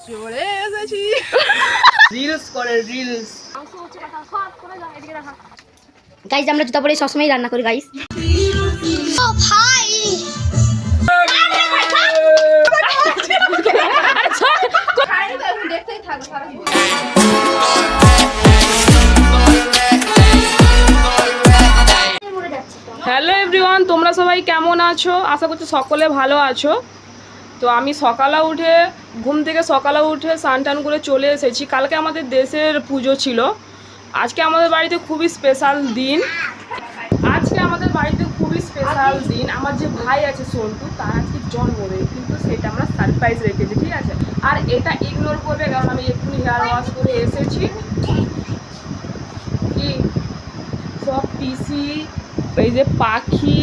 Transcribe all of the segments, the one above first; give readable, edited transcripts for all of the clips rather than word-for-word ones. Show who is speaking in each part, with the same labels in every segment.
Speaker 1: চলে এসেছি রিলস করে রিলস।
Speaker 2: গাইস আমরা জুতা পরে সবসময় রান্না করি গাইস। ও ভাই দেখতেই থাকো সারা জীবন।
Speaker 1: হ্যালো এভরিওয়ান, তোমরা সবাই কেমন আছো? আশা করছি সকলে ভালো আছো। তো আমি ঘুম থেকে সকালে উঠে স্নান টান করে চলে এসেছি। কালকে আমাদের দেশের পুজো ছিল। আজকে আমাদের বাড়িতে খুবই স্পেশাল দিন। আমার যে ভাই আছে সন্টু, তার আজকে জন্মদিন, কিন্তু সেটা আমরা সারপ্রাইজ রেখেছি, ঠিক আছে? আর এটা ইগনোর করবে, কারণ আমি এক্ষুনি হেয়ার ওয়াশ করে এসেছি। কি সব পিসি, এই যে পাখি,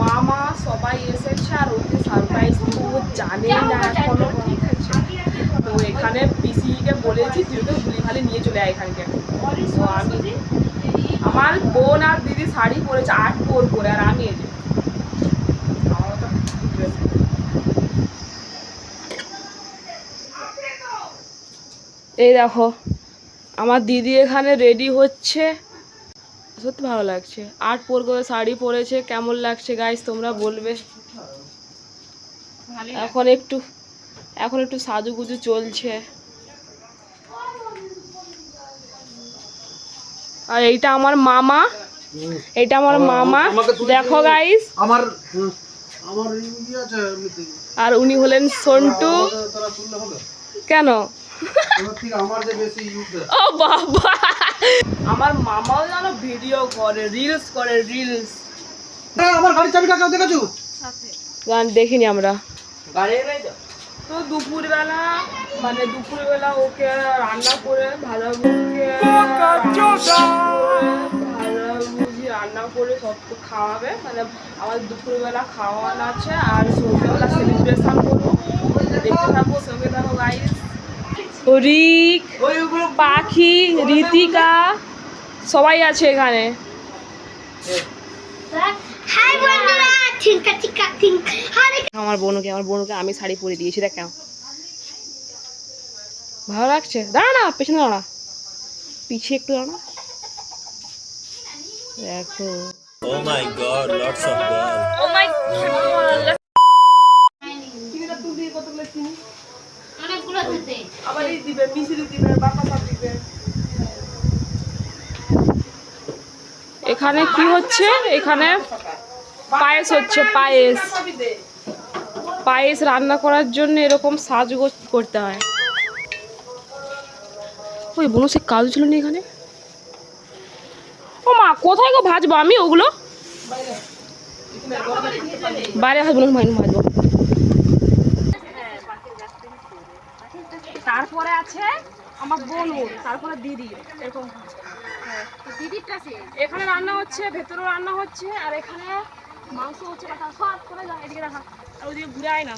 Speaker 1: মামা সবাই এসেছে, আর ওকে সারপ্রাইজ ও জানে না এখনো, ঠিক আছে? তো এখানে পিসিকে বলেছি তুই ওকে ভুলি ভালি নিয়ে চলে আয় এখানকে। তো আমি, আমার বোন আর দিদি শাড়ি পরেছে 8 করে, আর আমি এই যে এই দেখো আমার দিদি এখানে রেডি হচ্ছে। সত্যি ভালো লাগছে, 8 করে শাড়ি পরেছে। কেমন লাগছে গাইস তোমরা বলবে। এখন একটু সাজুগুজু চলছে। আর এইটা আমার মামা, দেখো গাইস। আর উনি হলেন সন্টু। কেন? ও বাবা, আমার মামাও জানো ভিডিও করে, রিলস করে, রিলস।
Speaker 3: আমার গাড়ির চাবিটা কেউ দেখেছো?
Speaker 1: গান দেখিনি আমরা। তো দুপুরবেলা ওকে রান্না করে ভাজাভুজি রান্না করে সব খাওয়াবে। মানে আমাদের দুপুরবেলা খাওয়ানো আছে, আর সন্ধ্যেবেলা সেলিব্রেশন করবো। দেখতে থাকবো, সঙ্গে থাকো গাইস। রিক, পাখি, ঋতিকা সবাই আছে এখানে। আমার বোনকে আমি শাড়ি পরে দিয়েছি, দেখ কেমন ভালো লাগছে। দাঁড়া না, পেছনে দাঁড়া, পিছিয়ে একটু দাঁড়া। দেখো
Speaker 4: Oh my god, lots of girls.
Speaker 1: Oh my god. এখানে কি হচ্ছে? এখানে পায়েস হচ্ছে। পায়েস রান্না করার জন্য এরকম সাজগোজ করতে হয়। ওই বোন সে কাজ ছিল না এখানে। ও মা, কোথায় গো ভাজবো আমি ওগুলো? বাইরে ভাজবো না, ভাজবো। তারপরে আছে আমার বোন, তারপরে দিদি, এরকম দিদিটা। এখানে রান্না হচ্ছে, ভেতরেও রান্না হচ্ছে, আর এখানে মাংস হচ্ছে। সব করে যা, এদিকে রাখা, আর ওদিকে ঘুরে আয় না।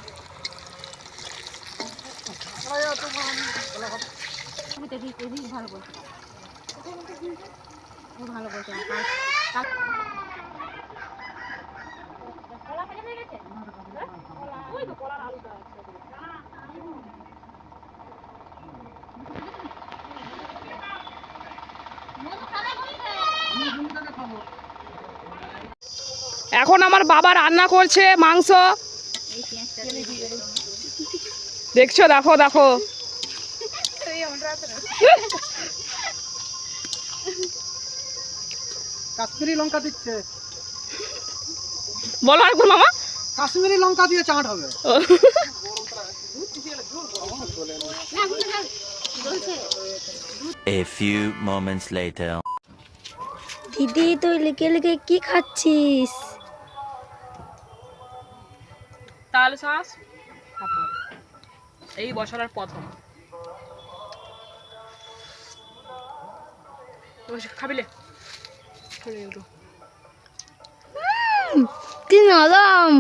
Speaker 1: ভালো বলছে, ভালো বলছে। এখন আমার বাবা রান্না করছে মাংস, দেখছো? দেখো দেখো,
Speaker 3: কাশ্মীরি লঙ্কা দিচ্ছে।
Speaker 1: বলো আরেকবার মামা।
Speaker 3: কাশ্মীরি লঙ্কা দিয়ে চাট হবে।
Speaker 4: A few moments later.
Speaker 2: দিদি তুই লিখে লিখে কি খাচ্ছিস?
Speaker 1: তাল শাঁস এই বছরের প্রথম। খাবিলে
Speaker 2: কি নরম,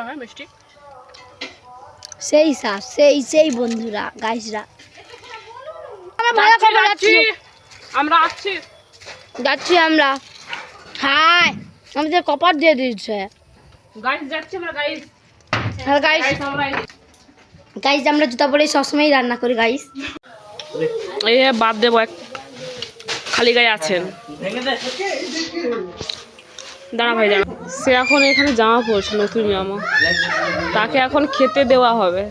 Speaker 1: হ্যাঁ মিষ্টি।
Speaker 2: সেই শাস, সেই বন্ধুরা গাইসরা
Speaker 1: আমরা আসছি
Speaker 2: যাচ্ছি আমরা। হাই, আমাদের কপার দিয়ে দিচ্ছে।
Speaker 1: গাইস যাচ্ছি আমরা, গাইস।
Speaker 2: হ্যাঁ গাইস, গাইজ আমরা জুতা পরে সবসময় রান্না করি গাইজ।
Speaker 1: এই বাদ দেবো এক খালি গায়ে আছেন, দাঁড়া ভাই দাঁড়া। সে এখন এখানে জামা পড়ছে, নতুন জামা, তাকে এখন খেতে দেওয়া হবে।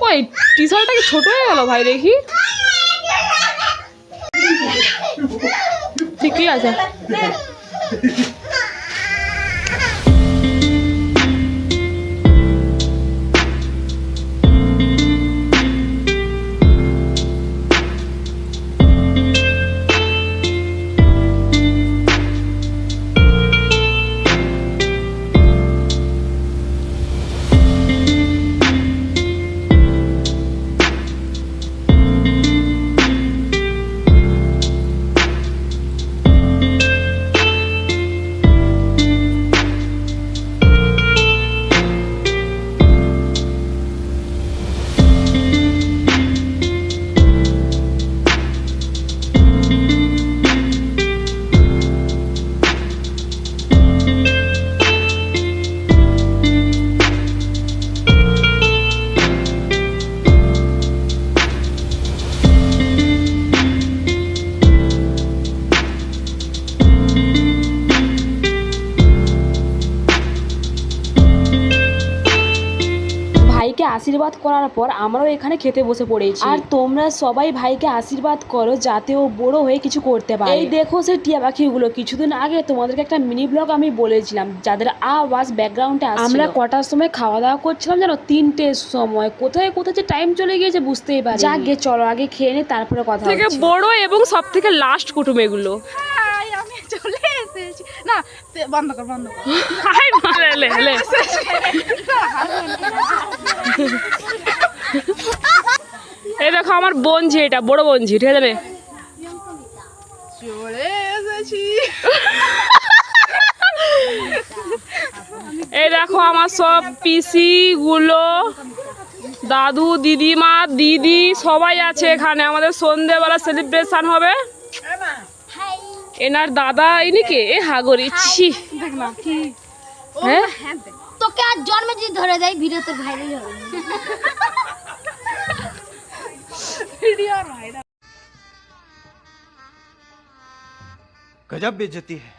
Speaker 1: ওই টি শার্টটা কি ছোট হয়ে গেল ভাই? দেখি ঠিকই আছে। ভাইকে আশীর্বাদ করার পর আমরাও এখানে খেতে বসে পড়েছি। আর তোমরা সবাই ভাইকে আশীর্বাদ করো যাতে ও বড় হয়ে কিছু করতে পারে। এই দেখো সেই টিয়া পাখিগুলো। কিছুদিন আগে তোমাদেরকে একটা মিনি ব্লগ আমি বলেছিলাম, যাদের আওয়াজ ব্যাকগ্রাউন্ডে আসছিল। আমরা কটার সময় খাওয়া দাওয়া করছিলাম জানো? 3টের সময়। কোথায় কোথায় যে টাইম চলে গিয়েছে বুঝতেই পারি। যাকে চলো আগে খেয়ে নি, তারপরে কথা থেকে বড় এবং সব থেকে লাস্ট কুটুম এগুলো।
Speaker 5: আমি চলে এসেছি। না বন্ধ কর বন্ধ কর।
Speaker 1: এই দেখো আমার বঞ্জি, এটা বড় বঞ্জি, ঠিক আছে?
Speaker 5: চলে এসেছি।
Speaker 1: এই দেখো আমার সব পিসি গুলো, দাদু, দিদিমা, দিদি সবাই আছে এখানে। আমাদের সন্ধ্যেবেলা সেলিব্রেশন হবে। এনার দাদা ইনি কে? এ হাগরি ছি।
Speaker 5: দেখ না কি
Speaker 1: হ্যাঁ
Speaker 2: তোকে আজ জন্মে যদি ধরে দেয় ভিডিও তো ভাইরাল হবে।
Speaker 5: Video viral.
Speaker 3: गजब बेइज्जती है।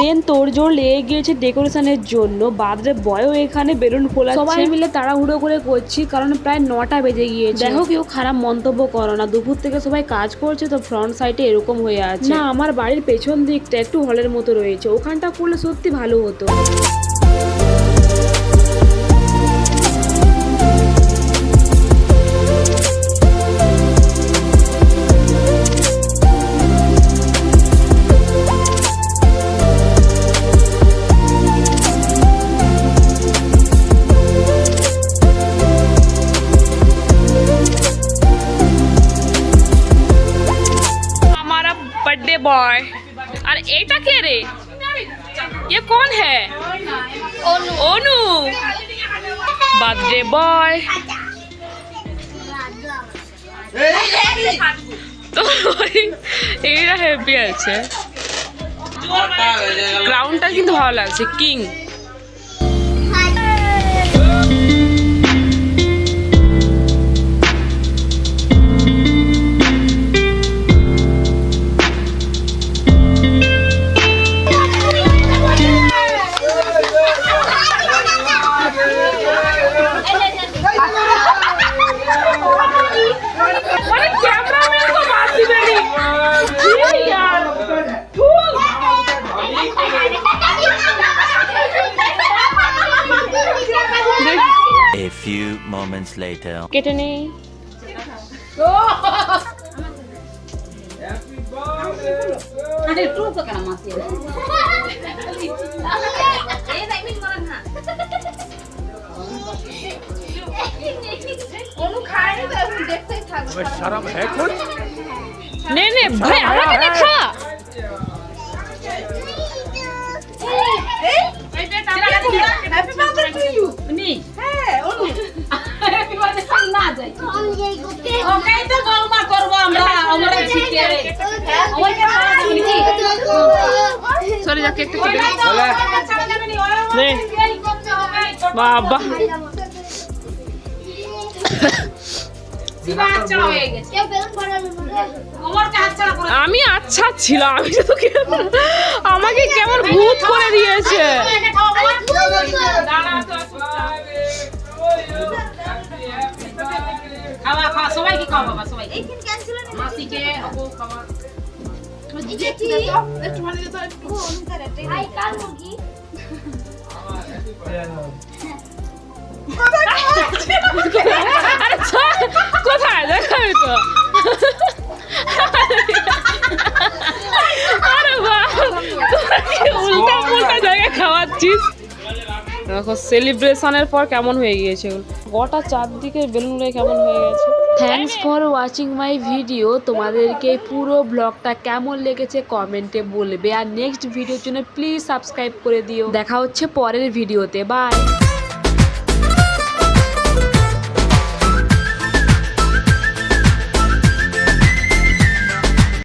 Speaker 1: দেন তোড়জোড় লেগে গিয়েছে ডেকোরেশনের জন্য। বাদরে বয়ও এখানে বেলুন ফোলাচ্ছে। সবাই মিলে তাড়াহুড়ো করে করছি, কারণ প্রায় 9টা বেজে গিয়েছে। দেখো কেউ খারাপ মন্তব্য করো না, দুপুর থেকে সবাই কাজ করছে তো ফ্রন্ট সাইডে এরকম হয়ে আছে। না, আমার বাড়ির পেছন দিকটা একটু হলের মতো রয়েছে, ওখানটা করলে সত্যি ভালো হতো। Birthday boy. और एटा के रे? ये कौन है? ओनू। Birthday boy. তো এইটা হ্যাপি আছে। গ্রাউন্ডটা কিন্তু ভালো লাগছে, king.
Speaker 4: A few moments later.
Speaker 1: কেটে নেই।
Speaker 3: शर्म है कुछ?
Speaker 1: নে নে ভাই, আমাকে দেখা।
Speaker 5: Happy birthday to you. নি হ্যাঁ অনু হ্যাপি বার্থডে না যাই। ওকে তো গলমা করব আমরা, আমরা ঠিকই রে।
Speaker 1: সরে যা, কেকটা কেটে নে। বাবা
Speaker 5: শিবা হাতছাড়া হয়ে গেছে ওমরকে হাতছাড়া করে
Speaker 1: আমি আচ্ছা ছিলাম, আমি তো আমাকে কেমন ভূত করে দিয়েছে।
Speaker 5: খাওয়া খাওয়া সবাইকে খাওয়া বাবা সবাইকে মাসিকে আপু খাওয়া
Speaker 1: আরে ছাড়, কোথায় দেখাবি তো। আরে বাহ, উল্টা পুল্টা জায়গায় খাওয়াচ্ছিস। দেখো সেলিব্রেশনের পর কেমন হয়ে গিয়েছে এগুলো, গোটা চারদিকে বেলুনগুলো কেমন হয়ে গেছে। Thanks for watching my video. তোমাদেরকে পুরো ব্লগটা কেমন লেগেছে কমেন্টে বলবে, আর নেক্সট ভিডিওর জন্য প্লিজ সাবস্ক্রাইব করে দিও। দেখা হচ্ছে পরের ভিডিওতে, বাই।